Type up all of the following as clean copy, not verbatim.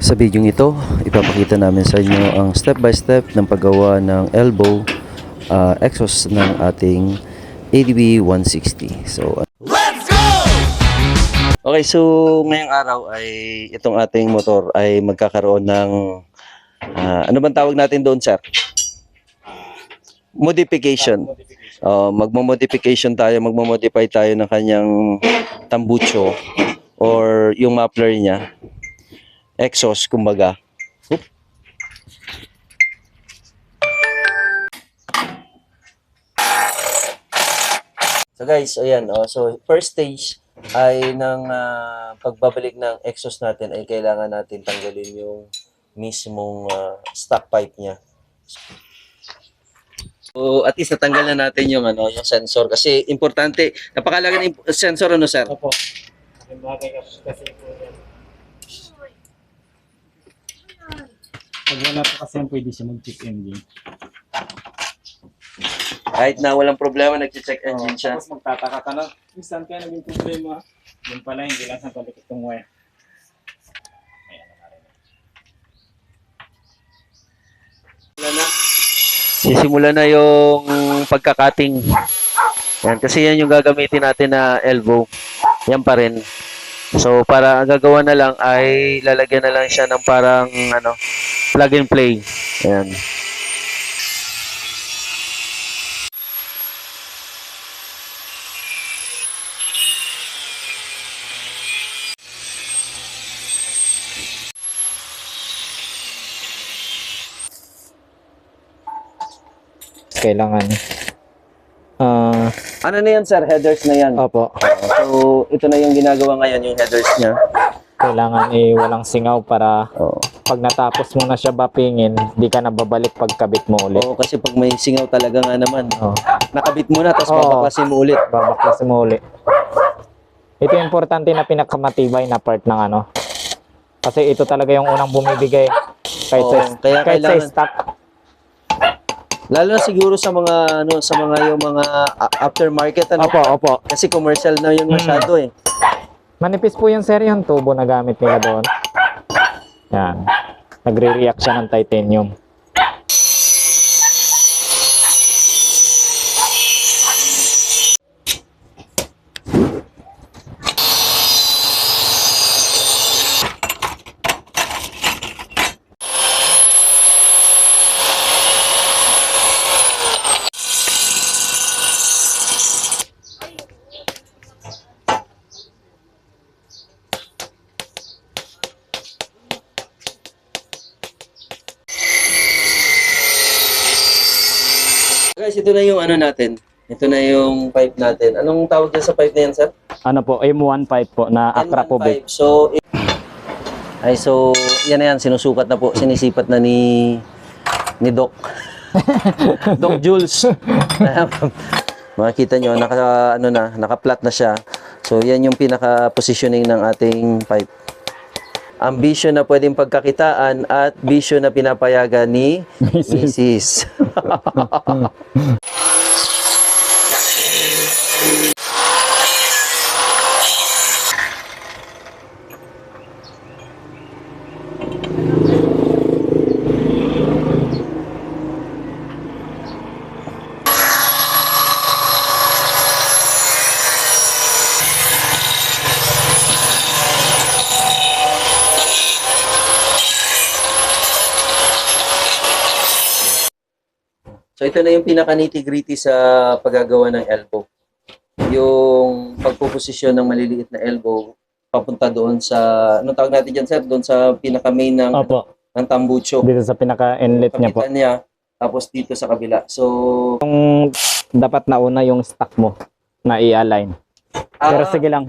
Sa video ito, ipapakita namin sa inyo ang step by step ng paggawa ng elbow exhaust ng ating ADB 160. So, let's go! Okay, so ngayong araw ay itong ating motor ay magkakaroon ng ano bang tawag natin doon, sir? Modification. Magmo-modification tayo, magmo-modify tayo ng kanyang tambucho or yung muffler niya. Exhaust, kumbaga. Oop. So guys, ayan. So first stage ay ng pagbabalik ng exhaust natin ay kailangan natin tanggalin yung mismong stock pipe niya. So at least natanggal na natin yung yung sensor kasi importante. Napakalaga ng sensor sir? Opo. Ang bagay kasi po yan. Pag wala po kasi pwede siya mag-check engine. Kahit na walang problema, nag-check engine siya. Tapos magtataka ka na, minsan kaya naging problema. Yung pala, hindi lang sa balik itong wire. Ayan, Sisimula na yung pagkakating. Yan, kasi yan yung gagamitin natin na elbow. Yan pa rin. So, para ang gagawa na lang ay lalagyan na lang siya ng parang plug and play. Ayan. kailangan. Ano na yan, sir? Headers na yan. Opo. So, ito na yung ginagawa ngayon, yung headers niya. Kailangan walang singaw para pag natapos mo na siya bapingin, di ka na babalik pagkabit mo ulit. Oo, kasi pag may singaw talaga nga naman, nakabit mo na, tapos babaklasin mo ulit. Babaklasin mo ulit. Ito yung importante na pinakamatibay na part ng Kasi ito talaga yung unang bumibigay kahit sa stock. Lalo na siguro sa mga yung mga aftermarket Opo. Kasi commercial na yun masyado eh. Manipis po yung sir, yung tubo na gamit nila doon. Yan. Nagre-react siya ng titanium. Guys, ito na yung natin. Ito na yung pipe natin. Anong tawag dyan sa pipe na yan, sir? Po, M1 pipe po na Acra po. So, yan na yan. Sinusukat na po. Sinisipat na ni Doc. Doc Jules. Makikita nyo, naka-flat na siya. So, yan yung pinaka-positioning ng ating pipe. Ang bisyo na pwedeng pagkakitaan at bisyo na pinapayagan ni Mrs. So ito na yung pinaka-nitty-gritty sa paggagawa ng elbow. Yung pagpoposisyon ng maliliit na elbow papunta doon sa, anong tawag natin dyan, sir? Doon sa pinaka-main ng tambucho. Dito sa pinaka-inlet niya po. Tapos dito sa kabila. So, dapat nauna yung stock mo na i-align. Pero sige lang,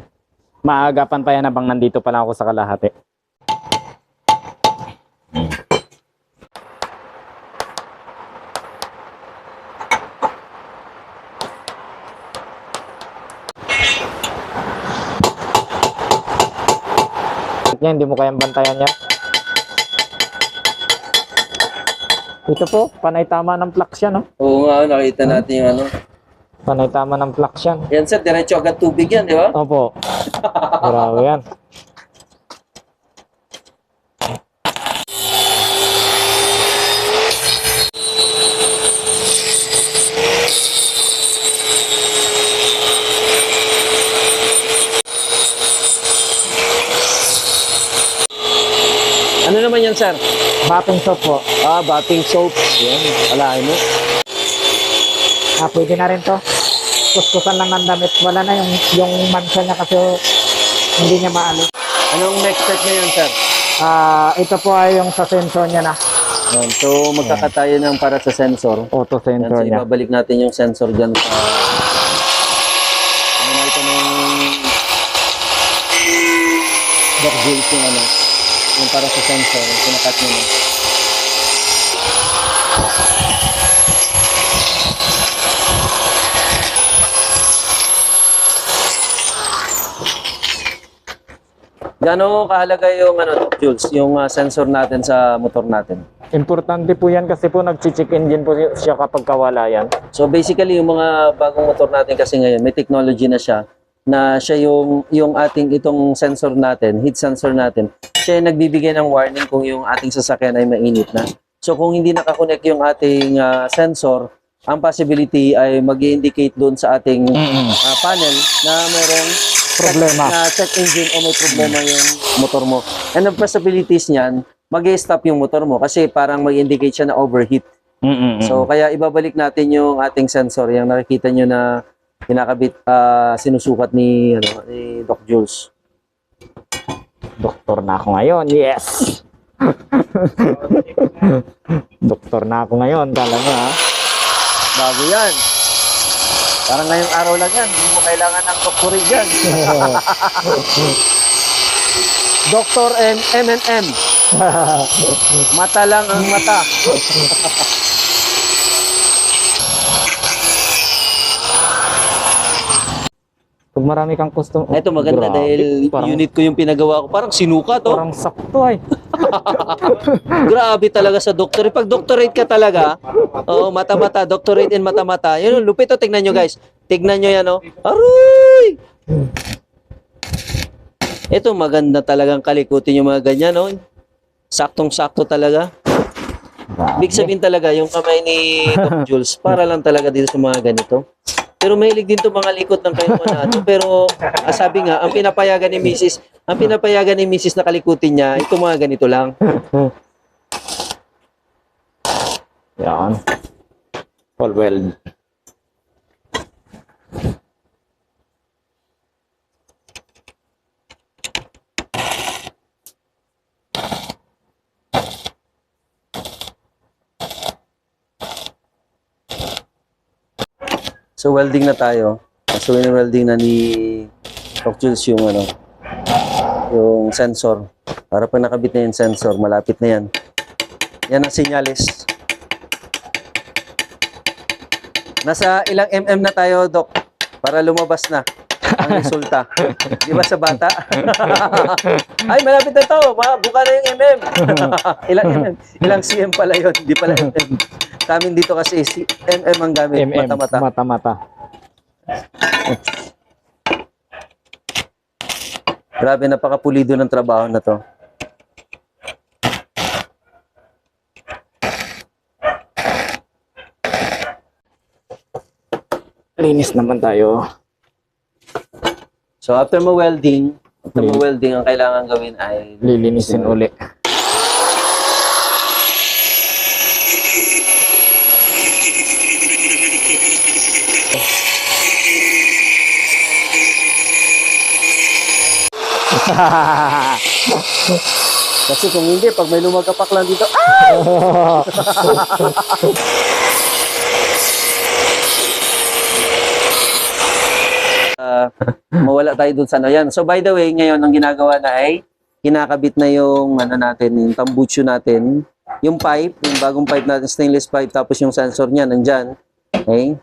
maagapan pa yan habang nandito pa lang ako sa kalahati. Hindi mo kayang bantayan yan. Ito po, panay tama ng flux yan, no? Oo nga, nakita natin yung Panay tama ng flux yan. Yan sir, diretso agad tubig yan, di ba? Opo. Grabe yan. naman yan, sir? Bathing soap po. Bathing soap. Yan, alahin mo. Pwede na rin to. Kuskusan lang ng damit. Wala na yung mansa niya kasi hindi niya maalis. Anong next step na yan, sir? Ito po ay yung sa sensor niya na. Yan. So, magkakatayo ng para sa sensor. Auto Yan, sensor so, niya. ibabalik natin yung sensor dyan sa... Ano na ito ng... Doc Jules yung ano. Yung para sa sensor. Yung pinakat nyo na. Gano'ng kahalaga yung ano, Jules, yung sensor natin sa motor natin? Importante po yan kasi po nag-check engine po siya kapag kawala yan. So basically yung mga bagong motor natin kasi ngayon, may technology na siya yung ating itong sensor natin, heat sensor natin, siya yung nagbibigay ng warning kung yung ating sasakyan ay mainit na. So kung hindi nakakonect yung ating sensor, ang possibility ay mag-indicate doon sa ating panel na mayroong Problema. na check engine o may problema yung motor mo. And the possibilities niyan, mag-stop yung motor mo kasi parang mag-indicate siya na overheat. So kaya ibabalik natin yung ating sensor, yung nakikita nyo na kinakabit, sinusukat ni Doc Jules. Doktor na ako ngayon, yes! Doktor na ako ngayon, kala mo ha? Bago yan. Parang ngayong araw lang yan, hindi mo kailangan ng doctorate dyan. Doctor and M&M. Mata lang ang mata. Kung marami kang custom... Ito maganda Grabe, dahil parang, unit ko yung pinagawa ko. Parang sinuka to. parang sakto ay. Grabe talaga sa doctorate. Pag doctorate ka talaga, mata-mata, doctorate in mata-mata. Yun, lupit to. Tignan nyo guys. Tignan nyo yan, oh. Aroy! Ito, maganda talagang kalikutin yung mga ganyan, oh. Saktong-sakto talaga. Big sabihin talaga, yung kamay ni Doc Jules, para lang talaga dito sa mga ganito. Pero mahilig din to mga likot ng kayo na ito. Pero sabi nga, ang pinapayagan ni Mrs. na kalikutin niya, ito mga ganito lang. Yan. All weld. So welding na tayo. So welding na ni Doc Jules yung yung sensor. Para pag nakabit na yung sensor, malapit na yan. Yan ang sinyalis. Nasa ilang mm na tayo, Doc? Para lumabas na ang resulta. Di ba sa bata? Ay, malapit na to. Buka na yung mm. Ilang mm? Ilang cm pala yun. Di pala mm. Sa amin dito kasi mm ang gamit. Mata-mata. Mata-mata. Grabe, napakapulido ng trabaho na to. Linis naman tayo. So after mo-welding, ang kailangan gawin ay Lilinisin uli. Kasi kung hindi, pag may lumagapak lang dito, mawala tayo dun sa yan. So by the way, ngayon ang ginagawa na ay kinakabit na yung natin, yung tambucho natin, yung pipe, yung bagong pipe natin, stainless pipe, tapos yung sensor niya nandyan. Okay?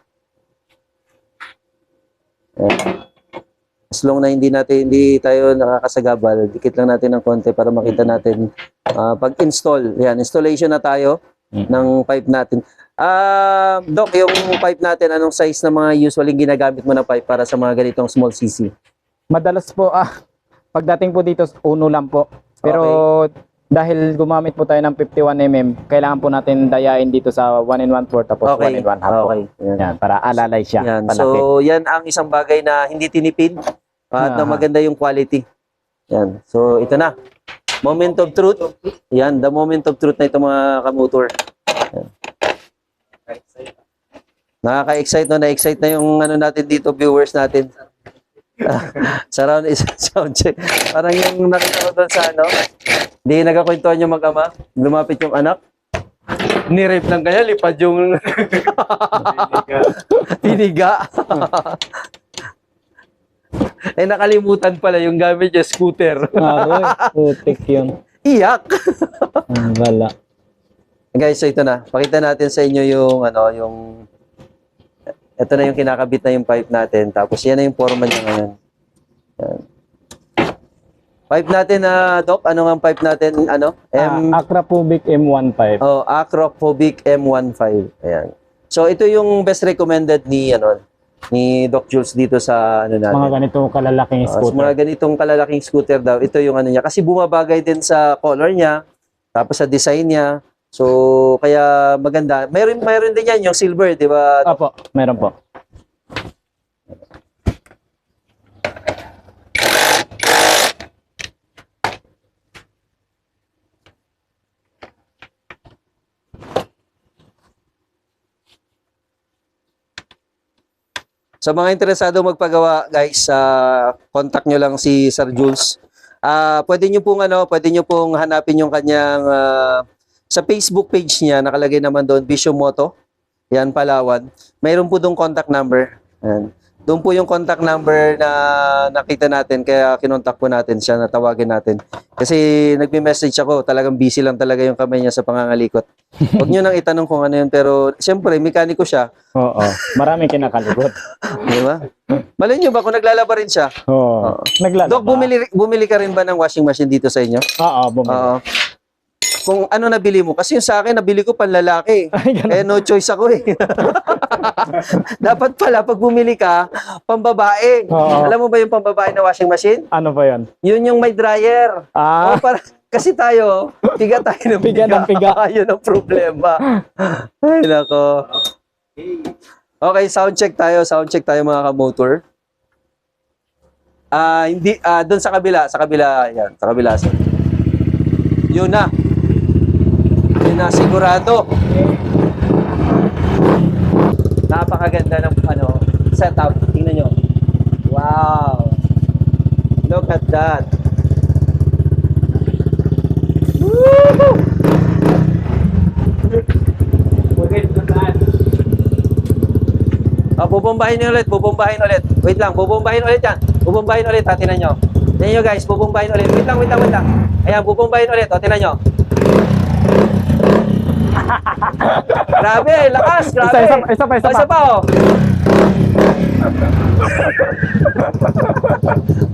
As long na hindi tayo nakakasagabal, dikit lang natin ng konti para makita natin pag-install. Yan, installation na tayo ng pipe natin. Doc, yung pipe natin, anong size na mga usually ginagamit mo na pipe para sa mga ganitong small CC? Madalas po, pagdating po dito, uno lang po. Pero dahil gumamit po tayo ng 51mm, kailangan po natin dayain dito sa 1 1/4 tapos 1 1/2 po. Okay. Yan, para alalay siya. Yan. Palaki. So, yan ang isang bagay na hindi tinipid at na maganda yung quality. Yan. So, ito na. Moment of truth. Yan, the moment of truth na ito mga kamotor. Yan. Nakaka-excite no, na-excite na yung ano natin dito, viewers natin. Surround is sound check. Parang yung nakita ko doon sa ano, hindi nagkakwentuhan yung mag-ama, lumapit yung anak. Ni-rape lang kaya, lipad yung tiniga. Eh nakalimutan pala yung gamit niya, scooter. Aroy, putik yun. Iyak. Wala. Guys, so ito na. Pakita natin sa inyo yung ano, yung ito na yung kinakabit na yung pipe natin. Tapos yan na yung forma niya ngayon. Yan. Pipe natin na Doc, ano nga ang pipe natin? Ano? Acropubic M15. Oh, Acropubic M15. Ayan. So ito yung best recommended ni ano ni Doc Jules dito sa ano natin. Mga ganito kalalaking So, scooter. mga ganitong kalalaking scooter daw. Ito yung ano niya kasi bumabagay din sa color niya, tapos sa design niya. So kaya maganda. Mayroon din yan yung silver, 'di ba? Opo, meron po. Sa mga interesado magpagawa, guys, contact nyo lang si Sir Jules. Pwede nyo pong hanapin yung kanyang sa Facebook page niya, nakalagay naman doon Vision Moto. Yan, Palawan. Mayroon po doon contact number. Yan. Doon po yung contact number na nakita natin, kaya kinontak po natin siya, natawagin natin. Kasi nagme-message ako, talagang busy lang talaga yung kamay niya sa pangangalikot. Huwag nyo nang itanong kung ano yun, pero siyempre, mekaniko siya. Oo, maraming kinakalikot. Di ba? Malay nyo ba kung naglalaba rin siya? Oo. Naglalaba. Dok, bumili ka rin ba ng washing machine dito sa inyo? Oo, bumili. Oo. Kung ano nabili mo, kasi yung sa akin, nabili ko panlalaki. Ay, ganun. Kaya no choice ako eh. Dapat pala, pag bumili ka, pambabae. Oo. Alam mo ba yung pambabae na washing machine? Ano ba yan? Yun yung may dryer. Ah, Kasi tayo, piga tayo ng Piga ng piga. Yun ang problema. Ay, nako. Okay, sound check tayo mga kamotor. Doon sa kabila, yan, sa kabila. Yun na, sigurado. Napakaganda ng setup. Tingnan nyo. Wow. Look at that. Woo! Bubombahin ulit. Wait lang, bubombahin ulit yan. Bubombahin ulit, ha, tinan nyo. Tinan nyo guys, bubombahin ulit. Wait lang. Ayan, bubombahin ulit, o, tinan nyo. Grabe, lakas, grabe. Isa pa. Isa pa, oh.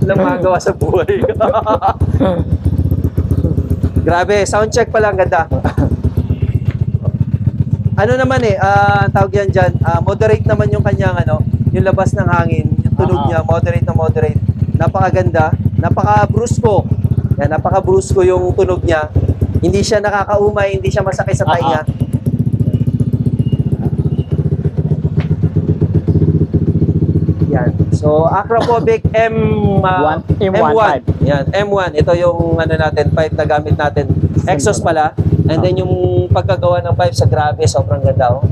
Walang magawa sa buhay. Grabe, sound check pa lang, ganda. Ano naman tawag yan dyan, moderate naman yung kanyang yung labas ng hangin, yung tunog niya, moderate na moderate. Napakaganda, napaka-brusko. Yan, napaka-brusko yung tunog niya. Hindi siya nakakaumay, hindi siya masakit sa tainga. Yan. So, Acropubic M1. Yan, M1. Ito yung natin, pipe na gamit natin. Exhaust pala. And then yung pagkagawa ng pipe sa grabe, sobrang ganda, oh.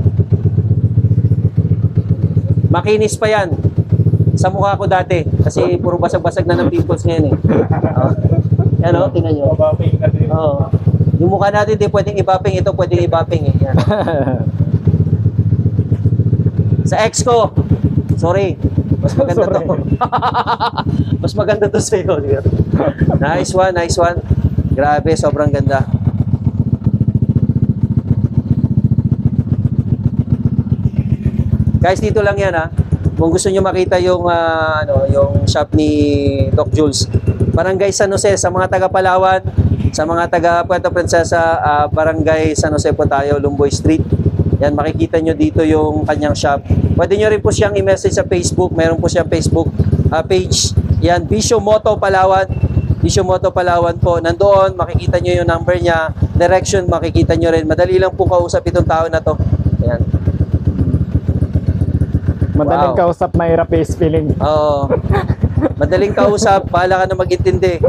Makinis pa yan. Sa mukha ko dati. Kasi puro basag-basag na ng pimples ngayon, eh. Oh. Yan, oh, tingnan nyo. Oh. Yung mukha natin, di pwedeng ibaping. Ito pwedeng ibaping, eh. Yan. Sa ex ko. Sorry. Mas maganda to. Mas maganda to sa'yo. Nice one. Grabe, sobrang ganda. Guys, dito lang yan, ha. Kung gusto nyo makita yung yung shop ni Doc Jules. Barangay San Jose, sa mga taga Palawan, sa mga taga Puerto Princesa, Barangay San Jose po tayo, Lumboy Street. Yan, makikita nyo dito yung kanyang shop. Pwede nyo rin po siyang i-message sa Facebook. Meron po siyang Facebook page. Yan, Vision Moto Palawan. Vision Moto Palawan po. Nandoon, makikita nyo yung number niya. Direction, makikita nyo rin. Madali lang po kausap itong tao na to. Yan. Madaling kausap, mahirap i-spelling. Oo. Madaling kausap, bahala ka na mag-intindi.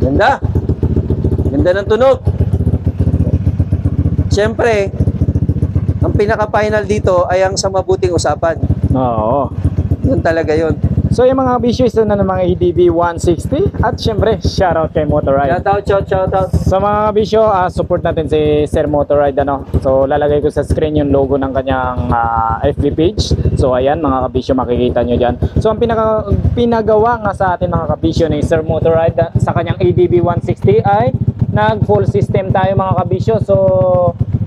Ganda. Ganda ng tunog. Siyempre, ang pinaka-final dito ay ang sa mabuting usapan. Oo. Yun talaga yun. So yung mga bisyo, ito na ng mga ADB 160. At syempre, shoutout kay Motorride. Shoutout. Sa mga bisyo, support natin si Sir Motorride, ano. So lalagay ko sa screen yung logo ng kanyang FB page. So ayan mga kabisyo, makikita nyo dyan. So ang pinagawa nga sa atin mga kabisyo ni Sir Motorride sa kanyang ADB 160 ay nag full system tayo mga kabisyo. So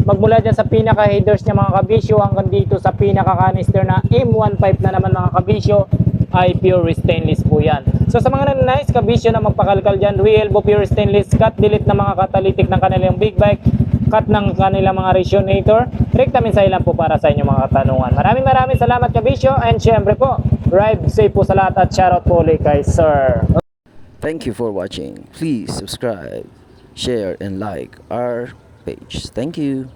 magmula dyan sa pinaka headers niya mga kabisyo hanggang dito sa pinaka canister na M15 na naman mga kabisyo ay pure stainless po yan. So sa mga nananais kabisyo na magpakalkal dyan, Re-Elbow pure stainless, cut delete ng mga catalytic ng kanilang big bike, cut ng kanilang mga resonator, rekta mensahe lang po para sa inyong mga katanungan. Maraming salamat kabisyo, and syempre po, ride safe po sa lahat at shoutout po ulit kay Sir. Thank you for watching. Please subscribe, share, and like our page. Thank you.